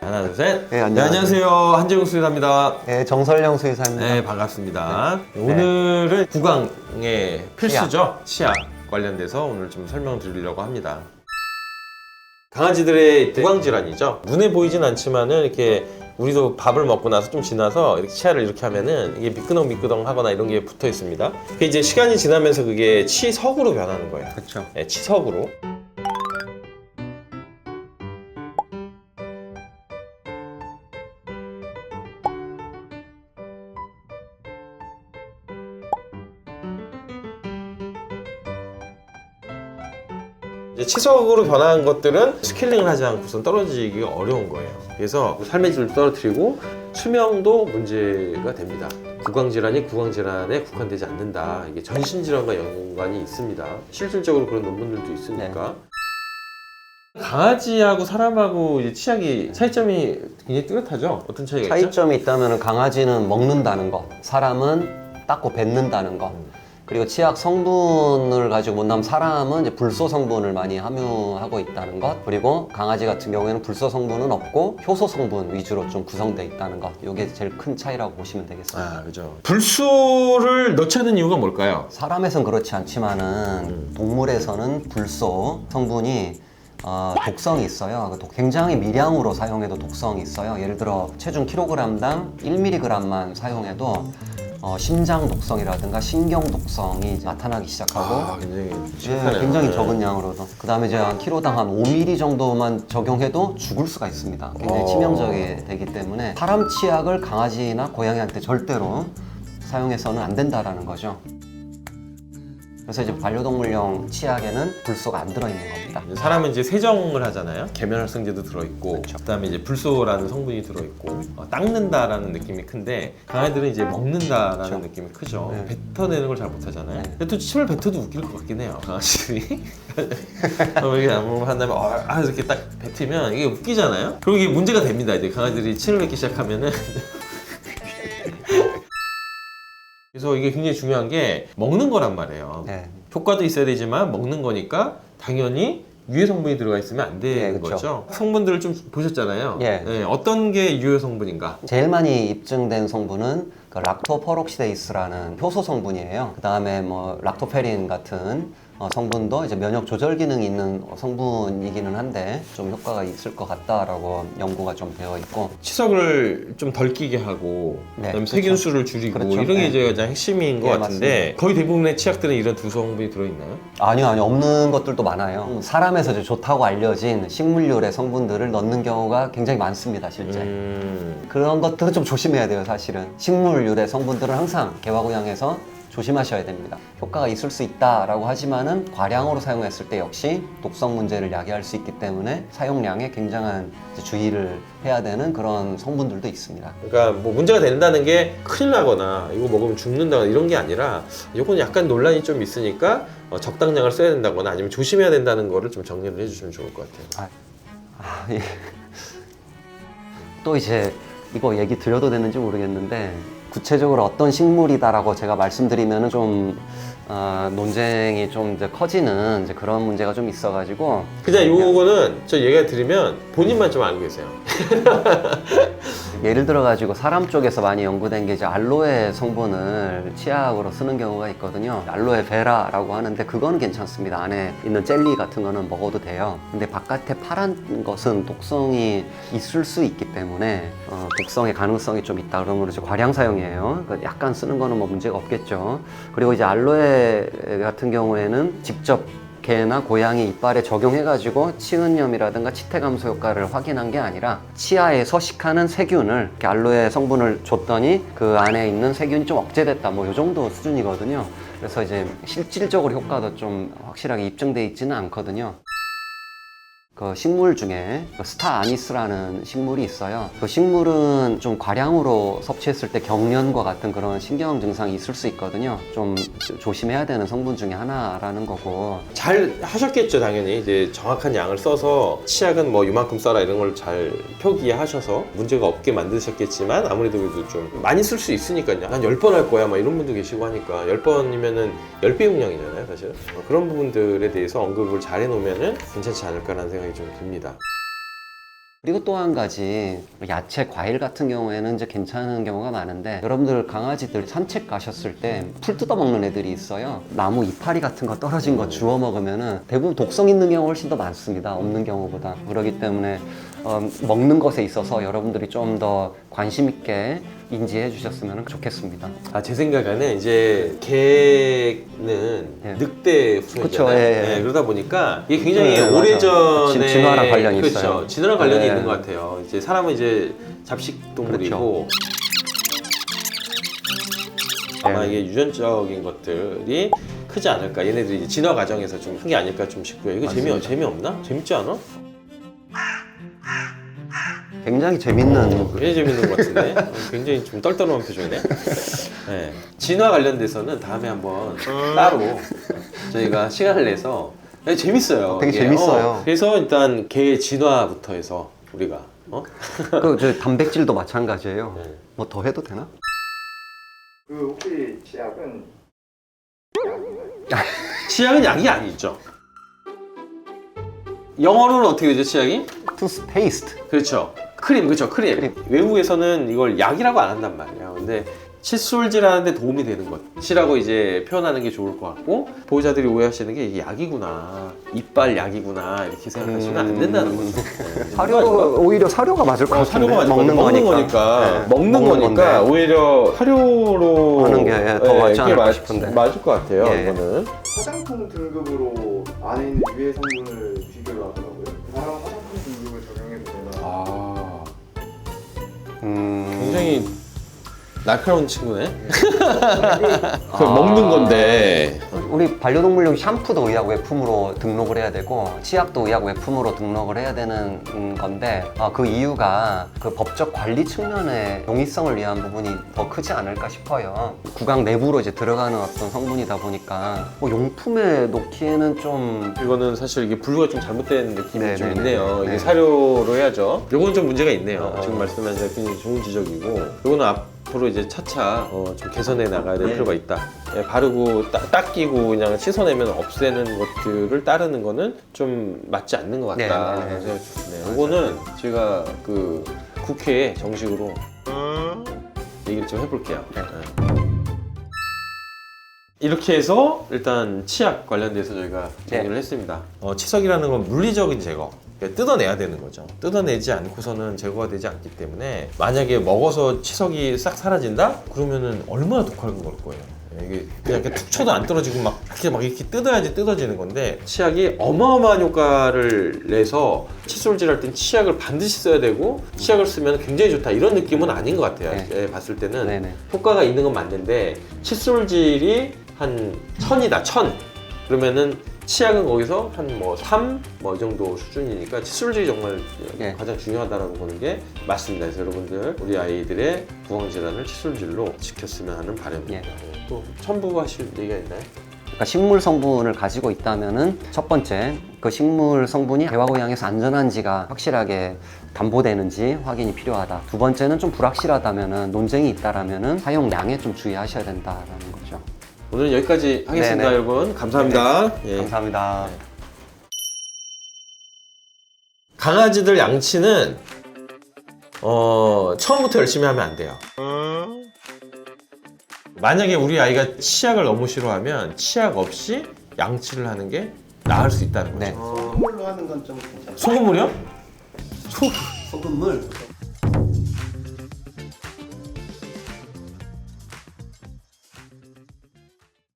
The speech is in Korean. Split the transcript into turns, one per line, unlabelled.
하나, 둘, 셋.
네,
안녕하세요. 한재욱 수의사입니다.
네, 정설영 수의사입니다.
네, 반갑습니다. 오늘은 구강의 필수죠. 치약 관련돼서 오늘 좀 설명드리려고 합니다. 강아지들의 구강 질환이죠. 눈에 보이진 않지만은 이렇게 우리도 밥을 먹고 나서 좀 지나서 이렇게 치아를 이렇게 하면은 이게 미끄덩미끄덩 하거나 이런 게 붙어 있습니다. 그게 이제 시간이 지나면서 그게 치석으로 변하는 거예요.
그렇죠.
네, 치석으로. 이제 치석으로 변한 것들은 스케일링을 하지 않고선 떨어지기가 어려운 거예요. 그래서 삶의 질도 떨어뜨리고 수명도 문제가 됩니다. 구강질환이 구강질환에 국한되지 않는다. 이게 전신질환과 연관이 있습니다. 실질적으로 그런 논문들도 있으니까. 강아지하고 사람하고 이제 치약이 차이점이 굉장히 뚜렷하죠? 어떤 차이가 있죠?
차이점이 있다면 강아지는 먹는다는 것, 사람은 닦고 뱉는다는 것. 그리고 치약 성분을 가지고 본다면 사람은 이제 불소 성분을 많이 함유하고 있다는 것. 그리고 강아지 같은 경우에는 불소 성분은 없고 효소 성분 위주로 좀 구성되어 있다는 것. 이게 제일 큰 차이라고 보시면 되겠습니다.
아, 그죠. 불소를 넣지 않는 이유가 뭘까요?
사람에선 그렇지 않지만은 동물에서는 불소 성분이 독성이 있어요. 굉장히 미량으로 사용해도 독성이 있어요. 예를 들어 체중 킬로그램당 1mg만 사용해도 심장 독성이라든가 신경 독성이 나타나기 시작하고
굉장히
굉장히 적은 양으로도 그 다음에 이제 한 킬로당 한 5ml 정도만 적용해도 죽을 수가 있습니다. 굉장히 치명적이 되기 때문에 사람 치약을 강아지나 고양이한테 절대로 사용해서는 안 된다라는 거죠. 그래서 이제 반려동물용 치약에는 불소가 안 들어있는 겁니다.
사람은 이제 세정을 하잖아요. 계면활성제도 들어있고, 그다음에 이제 불소라는 성분이 들어있고, 닦는다라는 느낌이 큰데 강아지들은 이제 먹는다라는 느낌이 크죠.
네.
뱉어내는 걸 잘 못하잖아요. 근데 또 침을 뱉어도 웃길 것 같긴 해요, 강아지들이. 이렇게 안무를 한 다음에 이렇게 딱 뱉으면 이게 웃기잖아요. 그리고 이게 문제가 됩니다. 이제 강아지들이 침을 뱉기 시작하면은. 그래서 이게 굉장히 중요한 게 먹는 거란 말이에요.
네.
효과도 있어야 되지만 먹는 거니까 당연히 유해 성분이 들어가 있으면 안 되는
그쵸.
거죠. 성분들을 좀 보셨잖아요.
예.
어떤 게 유해 성분인가?
제일 많이 입증된 성분은 그 락토퍼록시데이스라는 효소 성분이에요. 그 다음에 뭐 락토페린 같은 성분도 이제 면역 조절 기능이 있는 성분이기는 한데 좀 효과가 있을 것 같다라고 연구가 좀 되어 있고
치석을 좀 덜 끼게 하고
네,
그다음에
그렇죠.
세균수를 줄이고
그렇죠.
이런 게
네.
이제 가장 핵심인 것
네,
같은데 거의 대부분의 치약들은 이런 두 성분이 들어있나요?
아니요 없는 것들도 많아요. 사람에서 이제 좋다고 알려진 식물유래 성분들을 넣는 경우가 굉장히 많습니다 실제. 그런 것들은 좀 조심해야 돼요 사실은. 식물 유래 성분들은 항상 개화고양에서 조심하셔야 됩니다. 효과가 있을 수 있다라고 하지만은 과량으로 사용했을 때 역시 독성 문제를 야기할 수 있기 때문에 사용량에 굉장한 이제 주의를 해야 되는 그런 성분들도 있습니다.
그러니까 뭐 문제가 된다는 게 큰일 나거나 이거 먹으면 죽는다거나 이런 게 아니라 이건 약간 논란이 좀 있으니까 적당량을 써야 된다거나 아니면 조심해야 된다는 거를 좀 정리를 해주시면 좋을 것 같아요.
예. 또 이제 이거 얘기 드려도 되는지 모르겠는데 구체적으로 어떤 식물이다라고 제가 말씀드리면은 좀 논쟁이 좀 이제 커지는 이제 그런 문제가 좀 있어가지고
그냥 요거는 저 얘기 드리면 본인만 좀 알고 계세요.
예를 들어가지고 사람 쪽에서 많이 연구된 게 이제 알로에 성분을 치약으로 쓰는 경우가 있거든요. 알로에 베라라고 하는데 그거는 괜찮습니다. 안에 있는 젤리 같은 거는 먹어도 돼요. 근데 바깥에 파란 것은 독성이 있을 수 있기 때문에 독성의 가능성이 좀 있다 그러면 이제 과량 사용이에요. 그러니까 약간 쓰는 거는 뭐 문제가 없겠죠. 그리고 이제 알로에 같은 경우에는 직접 개나 고양이 이빨에 적용해가지고 치은염이라든가 치태 감소 효과를 확인한 게 아니라 치아에 서식하는 세균을 이렇게 알로에 성분을 줬더니 그 안에 있는 세균이 좀 억제됐다 뭐 이 정도 수준이거든요. 그래서 이제 실질적으로 효과도 좀 확실하게 입증돼 있지는 않거든요. 그 식물 중에 스타 아니스라는 식물이 있어요. 그 식물은 좀 과량으로 섭취했을 때 경련과 같은 그런 신경 증상이 있을 수 있거든요. 좀 조심해야 되는 성분 중에 하나라는 거고.
잘 하셨겠죠, 당연히. 이제 정확한 양을 써서 치약은 뭐 이만큼 써라 이런 걸 잘 표기하셔서 문제가 없게 만드셨겠지만 아무래도 그래도 좀 많이 쓸 수 있으니까요. 한 10번 할 거야 막 이런 분도 계시고 하니까 10번이면은 10배 용량이잖아요, 사실. 그런 부분들에 대해서 언급을 잘 해놓으면은 괜찮지 않을까라는 생각이 좀 듭니다.
그리고 또 한 가지 야채, 과일 같은 경우에는 이제 괜찮은 경우가 많은데 여러분들 강아지들 산책 가셨을 때 풀 뜯어 먹는 애들이 있어요. 나무 이파리 같은 거 떨어진 거 주워 먹으면은 대부분 독성 있는 경우가 훨씬 더 많습니다. 없는 경우보다. 그렇기 때문에 먹는 것에 있어서 여러분들이 좀 더 관심 있게 인지해 주셨으면 좋겠습니다.
제 생각에는 이제 개는
예.
늑대
그쵸,
후손이잖아요.
예, 예.
그러다 보니까 이게 굉장히
네, 맞아요.
오래전에
진화랑 관련이
그렇죠.
있어요.
진화랑 관련이
네.
있는 것 같아요. 이제 사람은 이제 잡식 동물이고 아마
네.
이게 유전적인 것들이 크지 않을까. 얘네들이 이제 진화 과정에서 좀 큰 게 아닐까 좀 싶고요. 이거 재미없나? 재밌지 않아?
굉장히 재밌는
굉장히 재밌는 것 같은데 굉장히 좀 떨떠름한 표정이네. 네. 진화 관련돼서는 다음에 한번 따로 저희가 시간을 내서 재밌어요.
되게
이게.
재밌어요.
그래서 일단 개 진화부터 해서 우리가
저 단백질도 마찬가지예요.
네.
뭐 더 해도 되나?
그 혹시 치약은
치약은 약이 아니죠. 영어로는 어떻게 되죠, 치약이?
투스페이스트.
그렇죠. 크림, 그렇죠. 크림. 외국에서는 이걸 약이라고 안 한단 말이에요. 근데 칫솔질 하는데 도움이 되는 것이라고 이제 표현하는 게 좋을 것 같고, 보호자들이 오해하시는 게 이게 약이구나, 이빨 약이구나 이렇게 생각하시면 안 된다는 거죠. 네.
사료 오히려 사료가 맞을 것 같은데
사료가 맞을
먹는
거니까.
거니까. 네.
먹는 거니까
건데.
오히려 사료로
하는 게 더 맞지
그게
않을까 싶은데.
맞을 것 같아요.
예.
화장품 등급으로 안에 있는 유해 성분을 비교를 하더라고요. 그 사람 화장품 등급을 적용해도 되나?
굉장히 날카로운 친구네. 그 먹는 건데.
우리 반려동물용 샴푸도 의약 외품으로 등록을 해야 되고 치약도 의약 외품으로 등록을 해야 되는 건데 그 이유가 그 법적 관리 측면의 용이성을 위한 부분이 더 크지 않을까 싶어요. 구강 내부로 이제 들어가는 어떤 성분이다 보니까 뭐 용품에 놓기에는 좀
이거는 사실 이게 분류가 좀 잘못된 느낌이
네,
좀
네,
있네요.
네.
이게 사료로 해야죠. 요건 좀 문제가 있네요.
아.
지금 말씀하신 게 굉장히 좋은 지적이고, 요거는 앞으로 이제 차차 좀 개선해 나가야 될
네.
필요가 있다. 바르고 닦이고 그냥 씻어내면 없애는 것들을 따르는 거는 좀 맞지 않는 것 같다.
네, 네, 네.
그래서 네, 요거는 제가 그 국회에 정식으로 얘기를 좀 해볼게요. 네. 이렇게 해서 일단 치약 관련돼서 저희가 정리를 했습니다. 치석이라는 건 물리적인 제거, 그러니까 뜯어내야 되는 거죠. 뜯어내지 않고서는 제거가 되지 않기 때문에 만약에 먹어서 치석이 싹 사라진다? 그러면은 얼마나 독한 걸 거예요. 이게 그냥 이렇게 툭 쳐도 안 떨어지고 막 이렇게 뜯어야지 뜯어지는 건데, 치약이 어마어마한 효과를 내서 칫솔질 할 땐 치약을 반드시 써야 되고, 치약을 쓰면 굉장히 좋다 이런 느낌은 아닌 것 같아요.
네.
봤을 때는
네네.
효과가 있는 건 맞는데, 칫솔질이 한 1000이다 1000 그러면은 치약은 거기서 한 뭐 3? 뭐 이 정도 수준이니까 칫솔질이 정말
예.
가장 중요하다라고 보는 게 맞습니다. 그래서 여러분들 우리 아이들의 구강질환을 칫솔질로 지켰으면 하는 바람입니다.
예.
또 첨부하실 얘기가 있나요?
그러니까 식물 성분을 가지고 있다면은 첫 번째 그 식물 성분이 개화고양이에서 안전한지가 확실하게 담보되는지 확인이 필요하다. 두 번째는 좀 불확실하다면은 논쟁이 있다라면은 사용량에 좀 주의하셔야 된다라는 거죠.
오늘은 여기까지 하겠습니다.
네네.
여러분 감사합니다. 예.
감사합니다.
강아지들 양치는 처음부터 열심히 하면 안 돼요. 만약에 우리 아이가 치약을 너무 싫어하면 치약 없이 양치를 하는 게 나을 수 있다는 거죠.
네.
소금물로 하는 건 좀 괜찮아요.
소금물이요?
소금물.